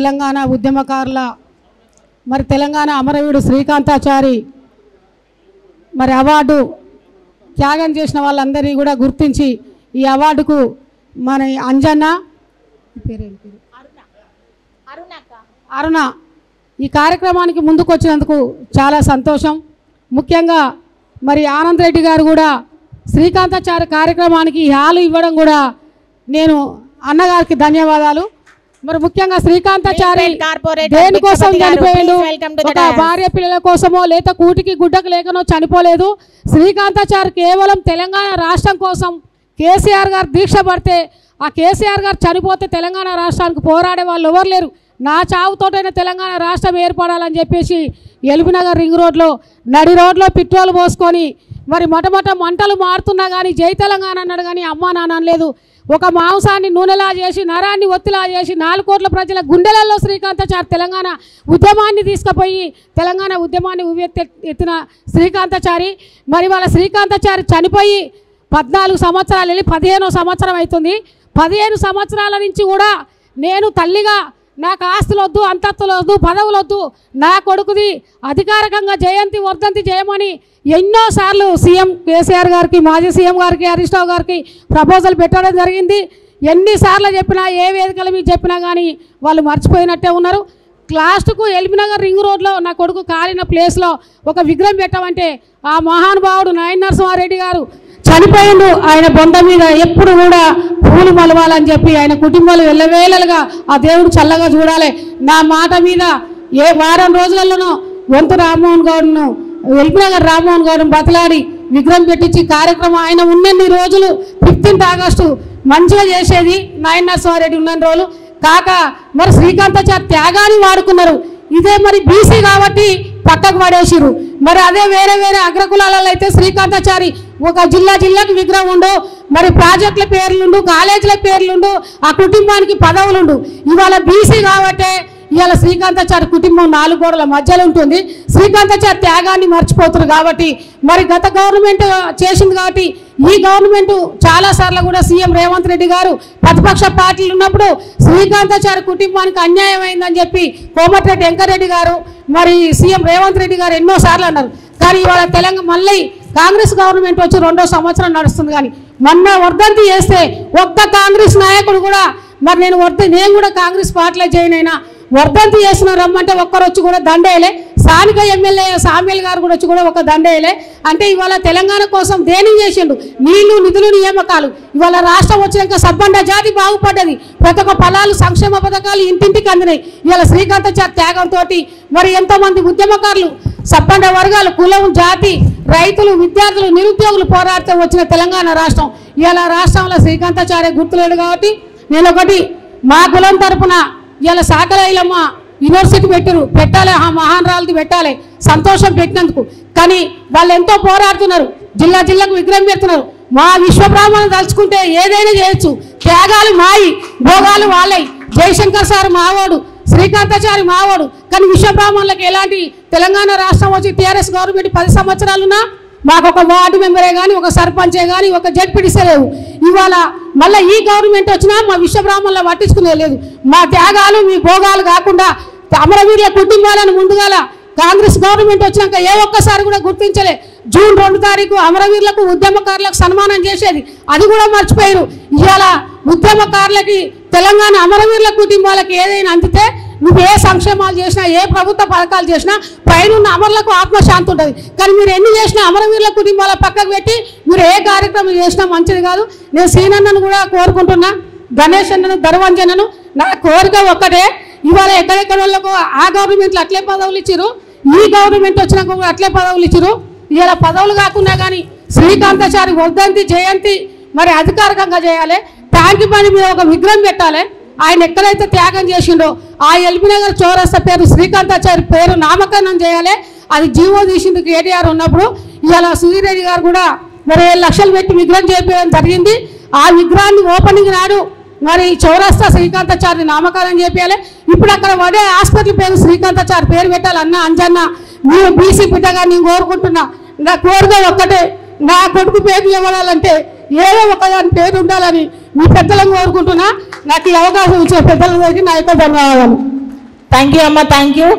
తెలంగాణ ఉద్యమకారుల మరి తెలంగాణ అమరవీరుడు శ్రీకాంతాచారి మరి అవార్డు త్యాగం చేసిన వాళ్ళందరినీ కూడా గుర్తించి ఈ అవార్డుకు మన అంజన్న అరుణ ఈ కార్యక్రమానికి ముందుకు వచ్చినందుకు చాలా సంతోషం. ముఖ్యంగా మరి ఆనంద్ రెడ్డి గారు కూడా శ్రీకాంతాచారి కార్యక్రమానికి హాలు ఇవ్వడం కూడా నేను అన్నగారికి ధన్యవాదాలు. మరి ముఖ్యంగా శ్రీకాంతాచారి దేనికోసం చనిపోయాడు, ఒక భార్య పిల్లల కోసమో లేదా కూటికి గుడ్డకు లేకనో చనిపోలేదు. శ్రీకాంతాచారి కేవలం తెలంగాణ రాష్ట్రం కోసం కేసీఆర్ గారు దీక్ష పడితే ఆ కేసీఆర్ గారు చనిపోతే తెలంగాణ రాష్ట్రానికి పోరాడే వాళ్ళు ఎవరు లేరు. నా చావుతోటైనా తెలంగాణ రాష్ట్రం ఏర్పడాలని చెప్పేసి ఎల్బీనగర్ రింగ్ రోడ్లో నడి రోడ్లో పెట్రోల్ పోసుకొని మరి మొట్టమొదట మంటలు మారుతున్నా కానీ జై తెలంగాణ అన్నాడు కానీ అమ్మా నాన్న అనలేదు. ఒక మాంసాన్ని నూనెలా చేసి నరాన్ని ఒత్తిలా చేసి 4 కోట్ల ప్రజల గుండెలలో శ్రీకాంతాచారి తెలంగాణ ఉద్యమాన్ని తీసుకుపోయి తెలంగాణ ఉద్యమాన్ని ఎత్తిన శ్రీకాంతాచారి. మరి వాళ్ళ శ్రీకాంతాచారి చనిపోయి 14 సంవత్సరాలు వెళ్ళి 15వ సంవత్సరం అవుతుంది. 15 సంవత్సరాల నుంచి కూడా నేను తల్లిగా నాకు ఆస్తులు వద్దు, అంతస్తులు వద్దు, పదవులు వద్దు, నా కొడుకుది అధికారికంగా జయంతి వర్ధంతి చేయమని ఎన్నోసార్లు సీఎం కేసీఆర్ గారికి, మాజీ సీఎం గారికి, హరీష్ రావు గారికి ప్రపోజల్ పెట్టడం జరిగింది. ఎన్నిసార్లు చెప్పినా ఏ వేదికల మీద చెప్పినా కానీ వాళ్ళు మర్చిపోయినట్టే ఉన్నారు. లాస్ట్కు ఎల్బీనగర్ రింగ్ రోడ్లో నా కొడుకు కాలిన ప్లేస్లో ఒక విగ్రహం పెట్టమంటే ఆ మహానుభావుడు నాయన నరసింహారెడ్డి గారు చనిపోయిండు. ఆయన బొంద మీద ఎప్పుడు కూడా పూలు మలవాలని చెప్పి ఆయన కుటుంబాలు వెళ్ళవేళలుగా ఆ దేవుడు చల్లగా చూడాలి. నా మాట మీద ఏ వారం రోజులలోనో వంతు రామ్మోహన్ గౌడ్ను ఎల్బీనగర్ రామ్మోహన్ గౌడ్ను బతలాడి విగ్రహం పెట్టించి కార్యక్రమం ఆయన ఉన్నన్ని రోజులు 15th ఆగస్టు మంచిగా చేసేది నాయన నరసింహారెడ్డి ఉన్నన్ని రోజులు కాక మరి శ్రీకాంతాచారి త్యాగాన్ని వాడుకున్నారు. ఇదే మరి బీసీ కాబట్టి పక్కకు పడేసిరు. మరి అదే వేరే వేరే అగ్రకులాలలో అయితే శ్రీకాంతాచారి ఒక జిల్లాకి విగ్రహం ఉండు, మరి ప్రాజెక్టుల పేర్లుండు, కాలేజీల పేర్లుండు, ఆ కుటుంబానికి పదవులుండు. ఇవాళ బీసీ కాబట్టే ఇవాళ శ్రీకాంతాచారి కుటుంబం 4 గోడల మధ్యలో ఉంటుంది. శ్రీకాంతాచారి త్యాగాన్ని మర్చిపోతున్నారు కాబట్టి మరి గత గవర్నమెంట్ చేసింది కాబట్టి ఈ గవర్నమెంట్ చాలాసార్లు కూడా సీఎం రేవంత్ రెడ్డి గారు ప్రతిపక్ష పార్టీలు ఉన్నప్పుడు శ్రీకాంతాచారి కుటుంబానికి అన్యాయం అయిందని చెప్పి కోమటిరెడ్డి వెంకరెడ్డి గారు మరి సీఎం రేవంత్ రెడ్డి గారు ఎన్నోసార్లు అన్నారు. కానీ ఇవాళ తెలంగాణ మళ్ళీ కాంగ్రెస్ గవర్నమెంట్ వచ్చి 2వ సంవత్సరం నడుస్తుంది. కానీ మొన్న వర్ధంతి చేస్తే ఒక్క కాంగ్రెస్ నాయకుడు కూడా మరి నేను కూడా కాంగ్రెస్ పార్టీలో జాయిన్ అయినా వర్ధంతి చేసిన రమ్మంటే ఒక్కరు వచ్చి కూడా దండేయలే. స్థానిక ఎమ్మెల్యే సామ్యుల్ గారు కూడా వచ్చి కూడా ఒక దండేయలే. అంటే ఇవాళ తెలంగాణ కోసం దేని చేసిండు, నీళ్లు నిధులు నియామకాలు. ఇవాళ రాష్ట్రం వచ్చినాక సబ్బండ జాతి బాగుపడ్డది. ప్రతి ఒక్క ఫలాలు సంక్షేమ పథకాలు ఇంటింటికి అందినాయి. ఇవాళ శ్రీకాంతాచారి త్యాగంతో మరి ఎంతోమంది ఉద్యమకారులు సబ్బండ వర్గాలు కులం జాతి రైతులు విద్యార్థులు నిరుద్యోగులు పోరాడితే వచ్చిన తెలంగాణ రాష్ట్రం. ఇవాళ రాష్ట్రంలో శ్రీకాంతాచారి గుర్తులేడు కాబట్టి నేను ఒకటి మా కులం తరపున ఇవాళ సాకలైలమ్మ యూనివర్సిటీ పెట్టాలి, ఆ మహానురాలది పెట్టాలి, సంతోషం పెట్టినందుకు. కానీ వాళ్ళు ఎంతో పోరాడుతున్నారు, జిల్లాకు విగ్రహం పెడుతున్నారు. మా విశ్వబ్రాహ్మణులు తలుచుకుంటే ఏదైనా చేయొచ్చు. త్యాగాలు మాయి, భోగాలు వాళ్ళయి. జయశంకర్ సార్ మావాడు, శ్రీకాంతాచారి మావాడు. కానీ విశ్వబ్రాహ్మణులకు ఎలాంటి తెలంగాణ రాష్ట్రం వచ్చి టీఆర్ఎస్ గవర్నమెంట్ 10 సంవత్సరాలున్నా మాకు ఒక వార్డు మెంబరే కానీ ఒక సర్పంచే కానీ ఒక జడ్పీటీసీ లేవు. ఇవాళ మళ్ళీ ఈ గవర్నమెంట్ వచ్చినా మా విశ్వబ్రాహ్మణులు పట్టించుకునే లేదు. మా త్యాగాలు మీ భోగాలు కాకుండా అమరవీరుల కుటుంబాలను ముందుగాల కాంగ్రెస్ గవర్నమెంట్ వచ్చినాక ఏ ఒక్కసారి కూడా గుర్తించలే. జూన్ 2 తారీఖు అమరవీరులకు ఉద్యమకారులకు సన్మానం చేసేది, అది కూడా మర్చిపోయారు. ఇవాళ ఉద్యమకారులకి తెలంగాణ అమరవీరుల కుటుంబాలకు ఏదైనా అందితే నువ్వు ఏ సంక్షేమాలు చేసినా ఏ ప్రభుత్వ పథకాలు చేసినా పైన అమరులకు ఆత్మశాంతి ఉంటుంది. కానీ మీరు ఎన్ని చేసినా అమరవీరుల కుటుంబాల పక్కకు పెట్టి మీరు ఏ కార్యక్రమం చేసినా మంచిది కాదు. నేను సీనన్నను కూడా కోరుకుంటున్నా, గణేష్ అన్నను, ధర్వంజనను. నా కోరిక ఒక్కటే, ఇవాళ ఎక్కడెక్కడ వాళ్ళకు ఆ గవర్నమెంట్లో అట్లే పదవులు ఇచ్చారు, ఈ గవర్నమెంట్ వచ్చినాక కూడా అట్లే పదవులు ఇచ్చారు. ఇలా పదవులు కాకుండా కానీ శ్రీకాంతాచారి వర్ధంతి జయంతి మరి అధికారికంగా చేయాలి. ట్యాంక్ పని మీద ఒక విగ్రహం పెట్టాలి. ఆయన ఎక్కడైతే త్యాగం చేసిండో ఆ ఎల్బీనగర్ చౌరస్తా పేరు శ్రీకాంతాచారి పేరు నామకరణం చేయాలి. అది జీవో తీసింది కేటీఆర్ ఉన్నప్పుడు. ఇవాళ సుధీర్ రెడ్డి గారు కూడా మరి 7 లక్షలు పెట్టి విగ్రహం చేయించడం జరిగింది. ఆ విగ్రహాన్ని ఓపెనింగ్ నాడు మరి చౌరస్తా శ్రీకాంతాచారి నామకరణం చేయాలి. ఇప్పుడు అక్కడ వడే హాస్పిటల్ పేరు శ్రీకాంతాచారి పేరు పెట్టాలన్న అంజన్న మీరు బీసీ బిడ్డగా నేను కోరుకుంటున్నా. నా కోరిక ఒక్కటే, నా కొడుకు పేరు ఇవ్వాలంటే ఏదో ఒకదాని పేరు ఉండాలని మీ పెద్దలను కోరుకుంటున్నా. నాకు ఈ అవకాశం ఇచ్చిన పెద్దలందరికీ నా యొక్క ధన్యవాదాలు. థ్యాంక్ యూ అమ్మ, థ్యాంక్ యూ.